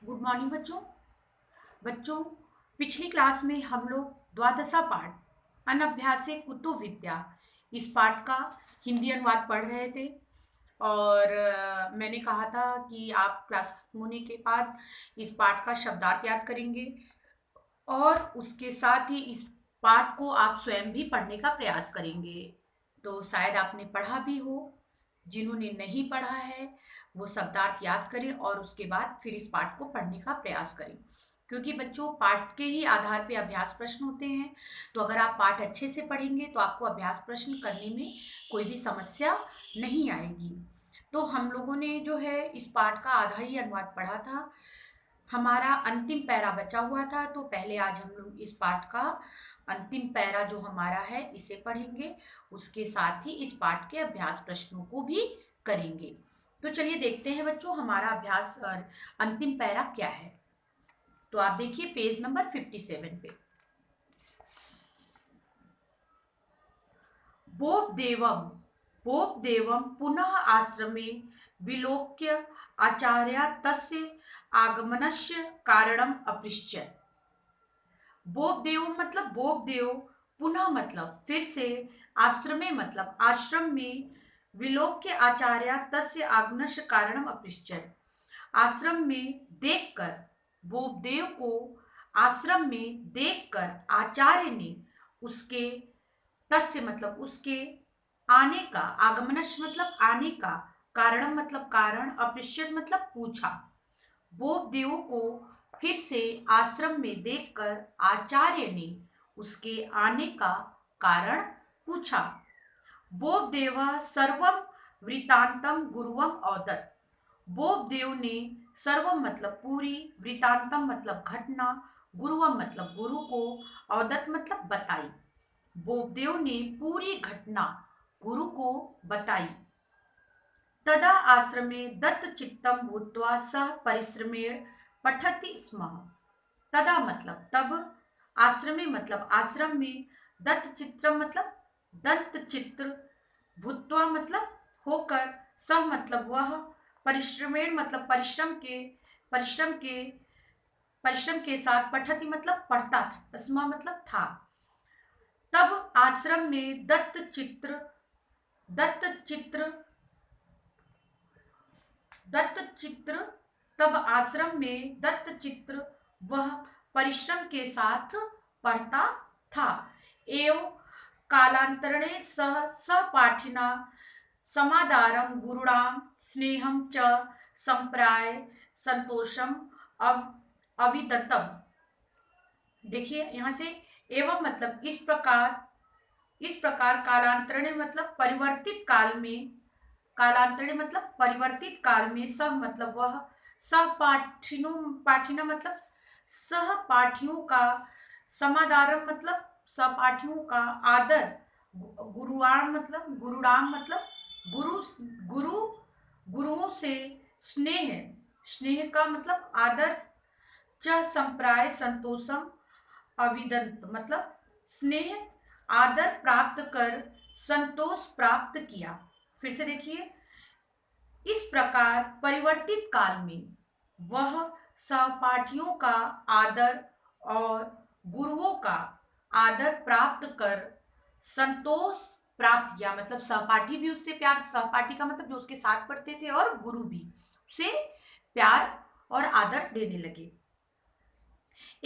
Good morning बच्चों। बच्चों, पिछली क्लास में हम लोग द्वादशा पाठ अनभ्यासे कुतो विद्या इस पाठ का हिंदी अनुवाद पढ़ रहे थे। और मैंने कहा था कि आप क्लास खत्म होने के बाद इस पाठ का शब्दार्थ याद करेंगे और उसके साथ ही इस पाठ को आप स्वयं भी पढ़ने का प्रयास करेंगे। तो शायद आपने पढ़ा भी हो। जिन्होंने नहीं पढ़ा है वो शब्दार्थ याद करें और उसके बाद फिर इस पाठ को पढ़ने का प्रयास करें, क्योंकि बच्चों पाठ के ही आधार पे अभ्यास प्रश्न होते हैं। तो अगर आप पाठ अच्छे से पढ़ेंगे तो आपको अभ्यास प्रश्न करने में कोई भी समस्या नहीं आएगी। तो हम लोगों ने जो है इस पाठ का आधा ही अनुवाद पढ़ा था। हमारा अंतिम पैरा बचा हुआ था, तो पहले आज हम लोग इस पाठ का अंतिम पैरा जो हमारा है इसे पढ़ेंगे। उसके साथ ही इस पाठ के अभ्यास प्रश्नों को भी करेंगे। तो चलिए देखते हैं बच्चों हमारा अभ्यास और अंतिम पैरा क्या है। तो आप देखिए पेज नंबर 57 पे। बोप देवम पुनः आश्रमे विलोक्य आचार्य तस्य आगमनस्य कारणम अपृच्छत्। बोप देव पुनः मतलब फिर से, आश्रमे मतलब आश्रम में, विलोक्य आचार्य तस्य आगमनस्य कारणम अपृच्छत् आश्रम में देखकर, बोपदेव को आश्रम में देखकर आचार्य ने उसके, तस्य मतलब उसके आने का, आगमनश मतलब आने का, कारणम मतलब कारण, अपृच्छत् मतलब पूछा। बोपदेव को फिर से आश्रम में देखकर आचार्य ने उसके आने का कारण पूछा। बोपदेव सर्वम वृतांतम गुरुवम औदत। बोपदेव ने सर्वम मतलब पूरी, वृतांतम मतलब घटना, गुरुवम मतलब गुरु को, औदत मतलब बताई। बोपदेव ने पूरी घटना गुरु को बताई। तदा आश्रमे दत्तचित्तं भूत्वा सह परिश्रमेण पठति स्म। तदा मतलब तब, आश्रमे मतलब आश्रम में, दत्तचित्रम मतलब दंत चित्र, भूत्वा मतलब होकर, सह मतलब वह, परिश्रमेण मतलब परिश्रम के साथ, पठति मतलब पढ़ता था, स्म मतलब था। तब आश्रम में दत्त चित्र तब आश्रम में दत्त चित्र वह परिश्रम के साथ पढ़ता था। एवं कालांतरणे सह सहपाठिना समादारम गुरुणाम स्नेहम च संप्राय संतोषम अविदतम। देखिए यहाँ से, एवं मतलब इस प्रकार कालांतरणे मतलब परिवर्तित काल में, कालांतरणे मतलब परिवर्तित काल में, सह मतलब वह, पाठिना मतलब सहपाठियों का, समादारम मतलब सहपाठियों का आदर, गुरुराम मतलब गुरु गुरु गुरुओं से स्नेह, स्नेह का मतलब आदर, च संप्राय संतोषम अविदंत मतलब स्नेह आदर प्राप्त कर संतोष प्राप्त किया। फिर से देखिए, इस प्रकार परिवर्तित काल में वह सहपाठियों का आदर और गुरुओं का आदर प्राप्त कर संतोष प्राप्त किया। मतलब सहपाठी भी उससे प्यार, सहपाठी का मतलब जो उसके साथ पढ़ते थे, और गुरु भी उसे प्यार और आदर देने लगे।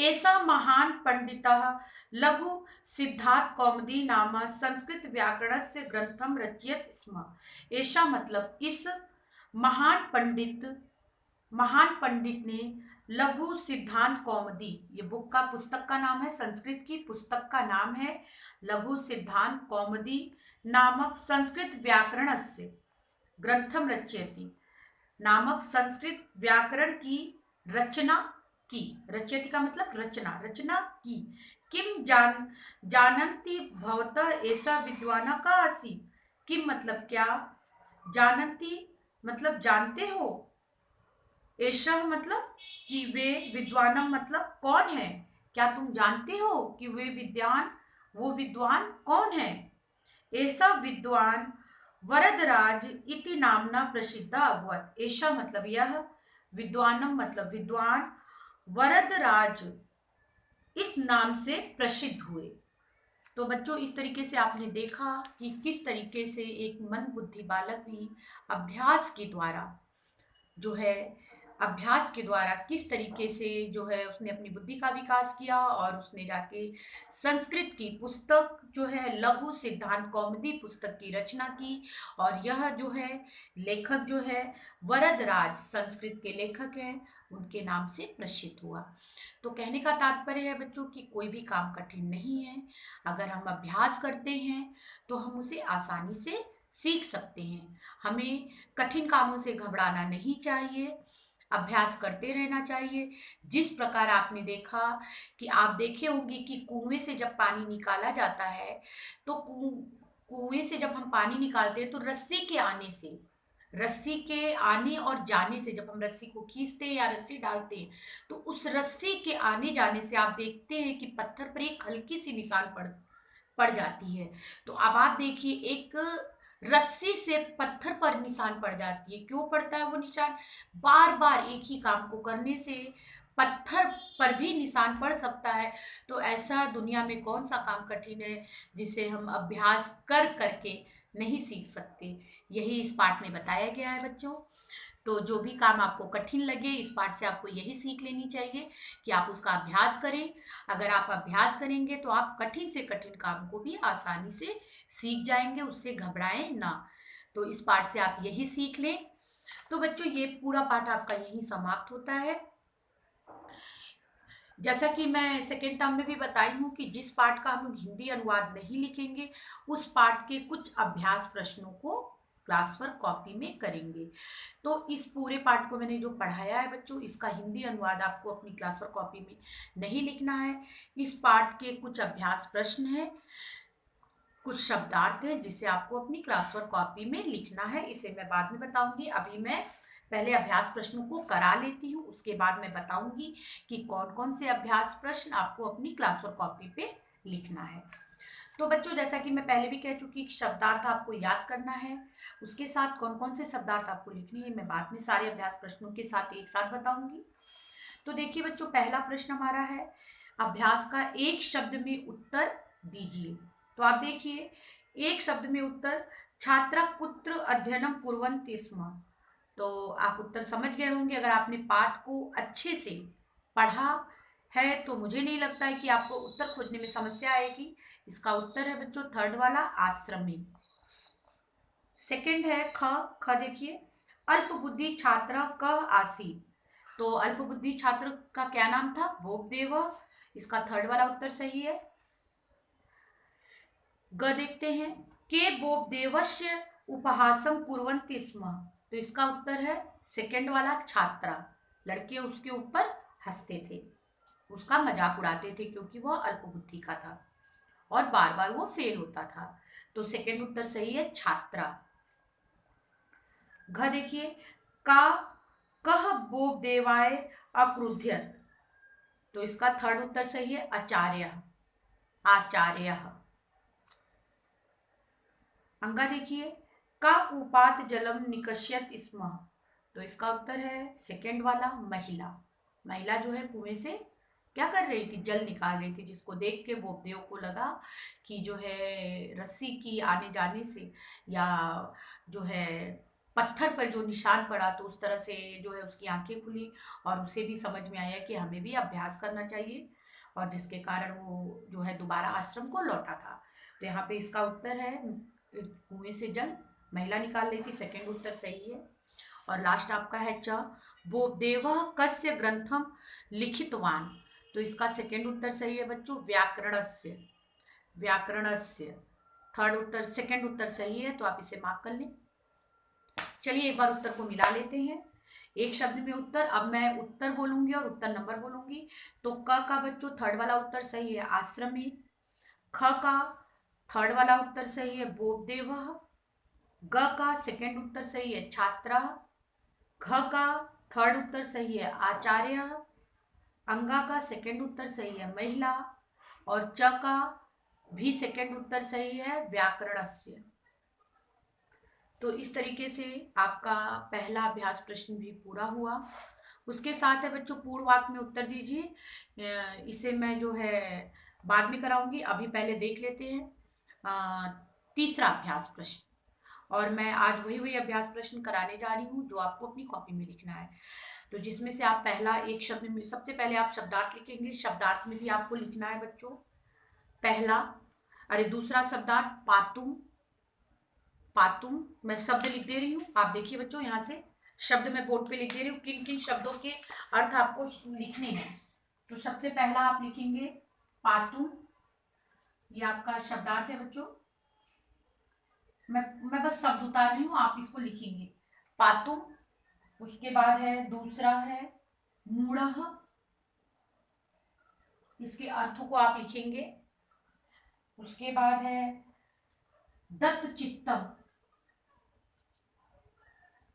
ऐसा महान पंडितः लघु सिद्धार्थ कौमुदी नाम संस्कृत व्याकरणस्य ग्रंथम रचयत स्म। ऐसा मतलब इस महान पंडित ने लघु सिद्धांत कौमुदी, ये बुक का, पुस्तक का नाम है, संस्कृत की पुस्तक का नाम है लघु सिद्धांत कौमुदी नामक संस्कृत व्याकरणस्य ग्रंथम रचयति नामक संस्कृत व्याकरण की रचना की। रचयति का मतलब रचना, रचना की। किम जानन्ति भवतः ऐसा विद्वान का आसी। किम मतलब क्या, जानन्ति मतलब जानते हो, ऐसा मतलब कि वे, विद्वानम मतलब कौन है, क्या तुम जानते हो कि वो विद्वान कौन है। ऐसा विद्वान वरदराज इति नामना प्रसिद्ध अभवत। ऐसा मतलब यह विद्वानम मतलब विद्वान, वरदराज इस नाम से प्रसिद्ध हुए। तो बच्चों, इस तरीके से आपने देखा कि किस तरीके से एक मंद बुद्धि बालक भी अभ्यास के द्वारा जो है, अभ्यास के द्वारा किस तरीके से जो है उसने अपनी बुद्धि का विकास किया, और उसने जाके संस्कृत की पुस्तक जो है लघु सिद्धांत कौमुदी पुस्तक की रचना की। और यह जो है लेखक जो है वरदराज संस्कृत के लेखक हैं, उनके नाम से प्रसिद्ध हुआ। तो कहने का तात्पर्य है बच्चों कि कोई भी काम कठिन नहीं है। अगर हम अभ्यास करते हैं तो हम उसे आसानी से सीख सकते हैं। हमें कठिन कामों से घबराना नहीं चाहिए, अभ्यास करते रहना चाहिए। जिस प्रकार आपने देखा कि आप देखे होंगे कि कुएं से जब पानी निकाला जाता है तो कुएं से जब हम पानी निकालते हैं तो रस्सी के आने से, रस्सी के आने और जाने से, जब हम रस्सी को खींचते हैं या रस्सी डालते हैं तो उस रस्सी के आने जाने से आप देखते हैं कि पत्थर पर एक हल्की सी निशान पड़ जाती है। तो अब आप देखिए, एक रस्सी से पत्थर पर निशान पड़ जाती है। क्यों पड़ता है वो निशान? बार बार एक ही काम को करने से पत्थर पर भी निशान पड़ सकता है। तो ऐसा दुनिया में कौन सा काम कठिन है जिसे हम अभ्यास कर करके नहीं सीख सकते? यही इस पाठ में बताया गया है बच्चों। तो जो भी काम आपको कठिन लगे, इस पाठ से आपको यही सीख लेनी चाहिए कि आप उसका अभ्यास करें। अगर आप अभ्यास करेंगे तो आप कठिन से कठिन काम को भी आसानी से सीख जाएंगे, उससे घबराएं ना। तो इस पाठ से आप यही सीख लें। तो बच्चों, ये पूरा पाठ आपका यही समाप्त होता है। जैसा कि मैं सेकेंड टर्म में भी बताई हूँ कि जिस पाठ का हम लोग हिंदी अनुवाद नहीं लिखेंगे, उस पाठ के कुछ अभ्यास प्रश्नों को क्लास वर्क कॉपी में करेंगे। तो इस पूरे पाठ को मैंने जो पढ़ाया है बच्चों, इसका हिंदी अनुवाद आपको अपनी क्लास वर्क कॉपी में नहीं लिखना है। इस पाठ के कुछ अभ्यास प्रश्न हैं, कुछ शब्दार्थ है जिसे आपको अपनी क्लास वर्क कॉपी में लिखना है। इसे मैं बाद में बताऊंगी। अभी मैं पहले अभ्यास प्रश्नों को करा लेती हूँ, उसके बाद मैं बताऊंगी कि कौन कौन से अभ्यास प्रश्न आपको अपनी क्लास वर्क कॉपी पे लिखना है। तो बच्चों, जैसा कि मैं पहले भी कह चुकी, शब्दार्थ आपको याद करना है, उसके साथ कौन कौन से शब्दार्थ आपको लिखनी है मैं बाद में सारे अभ्यास प्रश्नों के साथ एक साथ बताऊंगी। तो देखिए बच्चों, पहला प्रश्न हमारा है, अभ्यास का एक शब्द में उत्तर दीजिए। तो आप देखिए, एक शब्द में उत्तर, छात्रा कुत्र अध्ययनम कुर्वन्ति स्म। तो आप उत्तर समझ गए होंगे। अगर आपने पाठ को अच्छे से पढ़ा है तो मुझे नहीं लगता है कि आपको उत्तर खोजने में समस्या आएगी। इसका उत्तर है बच्चों थर्ड वाला, आश्रमी। सेकंड है ख। ख देखिए, अल्प बुद्धि छात्र क आसीत। तो अल्प बुद्धि छात्र का क्या नाम था? बोपदेव। इसका थर्ड वाला उत्तर सही है। ग देखते हैं, के बोपदेवस्य उपहासम कुर्वन्ति स्म। तो इसका उत्तर है सेकंड वाला, छात्रा। लड़के उसके ऊपर हंसते थे, उसका मजाक उड़ाते थे क्योंकि वह अल्प बुद्धि का था और बार बार वो फेल होता था। तो सेकंड उत्तर सही है, छात्रा। घ देखिए, का कह बोपदेवाय अक्रुध्यत। तो इसका थर्ड उत्तर सही है, आचार्य। आचार्य। अंगा देखिए, का कूपात जलम निकष्यत स्म। तो इसका उत्तर है सेकंड वाला, महिला। महिला जो है कुएं से क्या कर रही थी? जल निकाल रही थी, जिसको देख के बोपदेव को लगा कि जो है रस्सी की आने जाने से या जो है पत्थर पर जो निशान पड़ा तो उस तरह से जो है उसकी आंखें खुली और उसे भी समझ में आया कि हमें भी अभ्यास करना चाहिए, और जिसके कारण वो जो है दोबारा आश्रम को लौटा था। तो यहाँ पे इसका उत्तर है कुएं से जल महिला निकाल लेती, सेकंड उत्तर सही है। और लास्ट आपका है च, बोपदेव कस्य ग्रंथम लिखितवान। तो इसका सेकंड उत्तर सही है बच्चों, व्याकरणस्य। व्याकरणस्य थर्ड उत्तर, सेकंड उत्तर सही है, तो आप इसे मार्क कर लें। चलिए एक बार उत्तर को मिला लेते हैं। एक शब्द में उत्तर, अब मैं उत्तर बोलूंगी और उत्तर नंबर बोलूंगी। तो क का बच्चों थर्ड वाला उत्तर सही है, आश्रमी। ख का थर्ड वाला उत्तर सही है, बोपदेव। ग का सेकंड उत्तर सही है, छात्रा। घ का थर्ड उत्तर सही है, आचार्य। अंगा का सेकंड उत्तर सही है, महिला। और च का भी सेकंड उत्तर सही है, व्याकरणस्य। तो इस तरीके से आपका पहला अभ्यास प्रश्न भी पूरा हुआ। उसके साथ है बच्चों पूर्ण वाक्य में उत्तर दीजिए। इसे मैं जो है बाद में कराऊंगी, अभी पहले देख लेते हैं तीसरा अभ्यास प्रश्न। और मैं आज वही वही अभ्यास प्रश्न कराने जा रही हूँ जो आपको अपनी कॉपी में लिखना है। तो जिसमें से आप पहला एक शब्द में, सबसे पहले आप शब्दार्थ लिखेंगे। शब्दार्थ में भी आपको लिखना है बच्चों पहला, अरे दूसरा शब्दार्थ पातुम। पातुम मैं शब्द लिख दे रही हूँ, आप देखिए बच्चों यहाँ से शब्द मैं बोर्ड पे लिख दे रही हूँ, किन किन शब्दों के अर्थ आपको लिखने हैं। तो सबसे पहला आप लिखेंगे पातुम, ये आपका शब्दार्थ है बच्चों। मैं बस शब्द उतार रही हूँ, आप इसको लिखेंगे पातुम। उसके बाद है दूसरा है मूढ़ः, इसके अर्थों को आप लिखेंगे। उसके बाद है दत्त चित्तम,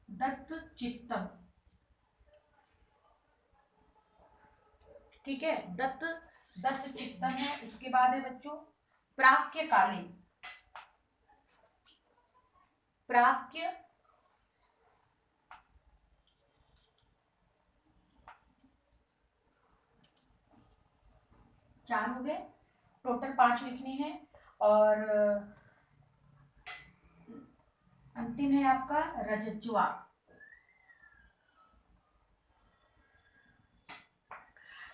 दत्त चित्तम, ठीक है, दत्त दत्त चित्तम है। उसके बाद है बच्चों प्राक्य काले, प्राक्य चार हो गए, टोटल 5 लिखने हैं। और अंतिम है आपका रजज्वा।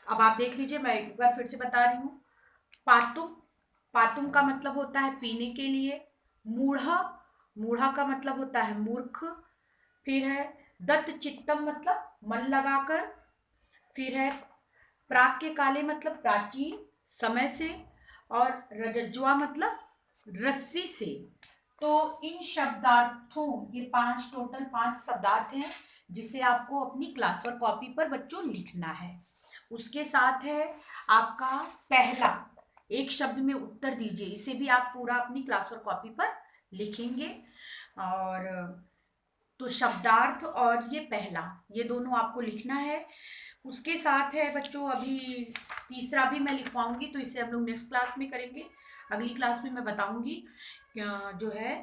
अब आप देख लीजिए, मैं एक बार फिर से बता रही हूँ। पातुम, पातुम का मतलब होता है पीने के लिए। मूढ़ा, मूढ़ा का मतलब होता है मूर्ख। फिर है दत्त चित्तम मतलब मन लगाकर। फिर है प्राक्य काले मतलब प्राचीन समय से। और रजज्वा मतलब रस्सी से। तो इन शब्दार्थों, ये 5 टोटल 5 शब्दार्थ हैं जिसे आपको अपनी क्लास वर्क कॉपी पर बच्चों लिखना है। उसके साथ है आपका पहला एक शब्द में उत्तर दीजिए, इसे भी आप पूरा अपनी क्लास वर्क कॉपी पर लिखेंगे। और तो शब्दार्थ और ये पहला, ये दोनों आपको लिखना है। उसके साथ है बच्चों अभी तीसरा भी मैं लिखवाऊंगी, तो इसे हम लोग नेक्स्ट क्लास में करेंगे। अगली क्लास में मैं बताऊंगी जो है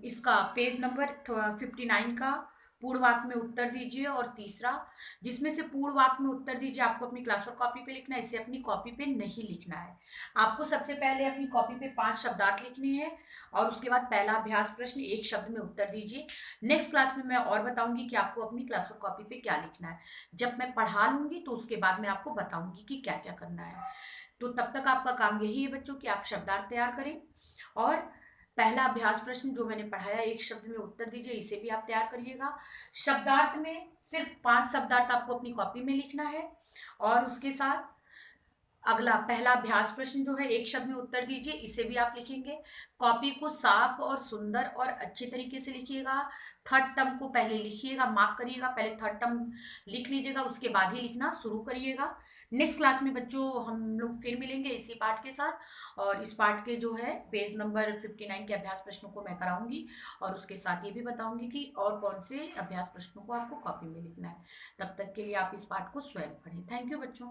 इसका पेज नंबर 59 का पूर्ण वाक्य में उत्तर दीजिए। और तीसरा जिसमें से पूर्ण वाक्य में उत्तर दीजिए आपको अपनी क्लास वर्क कॉपी पे लिखना है, इसे अपनी कॉपी पे नहीं लिखना है। आपको सबसे पहले अपनी कॉपी पे 5 शब्दार्थ लिखने हैं और उसके बाद पहला अभ्यास प्रश्न एक शब्द में उत्तर दीजिए। नेक्स्ट क्लास में मैं और बताऊंगी कि आपको अपनी क्लास वर्क कॉपी पे क्या लिखना है। जब मैं पढ़ा लूंगी तो उसके बाद मैं आपको बताऊंगी कि क्या क्या करना है। तो तब तक आपका काम यही है बच्चों कि आप शब्दार्थ तैयार करें और पहला अभ्यास प्रश्न जो मैंने पढ़ाया एक शब्द में उत्तर दीजिए, इसे भी आप तैयार करिएगा। शब्दार्थ में सिर्फ 5 शब्दार्थ आपको अपनी कॉपी में लिखना है। और उसके साथ अगला पहला अभ्यास प्रश्न जो है एक शब्द में उत्तर दीजिए, इसे भी आप लिखेंगे। कॉपी को साफ और सुंदर और अच्छे तरीके से लिखिएगा। थर्ड टर्म को पहले लिखिएगा, मार्क करिएगा, पहले थर्ड टर्म लिख लीजिएगा, उसके बाद ही लिखना शुरू करिएगा। नेक्स्ट क्लास में बच्चों हम लोग फिर मिलेंगे इसी पार्ट के साथ। और इस पार्ट के जो है पेज नंबर 59 के अभ्यास प्रश्नों को मैं कराऊंगी और उसके साथ ये भी बताऊंगी कि और कौन से अभ्यास प्रश्नों को आपको कॉपी में लिखना है। तब तक के लिए आप इस पार्ट को स्वयं पढ़ें। थैंक यू बच्चों।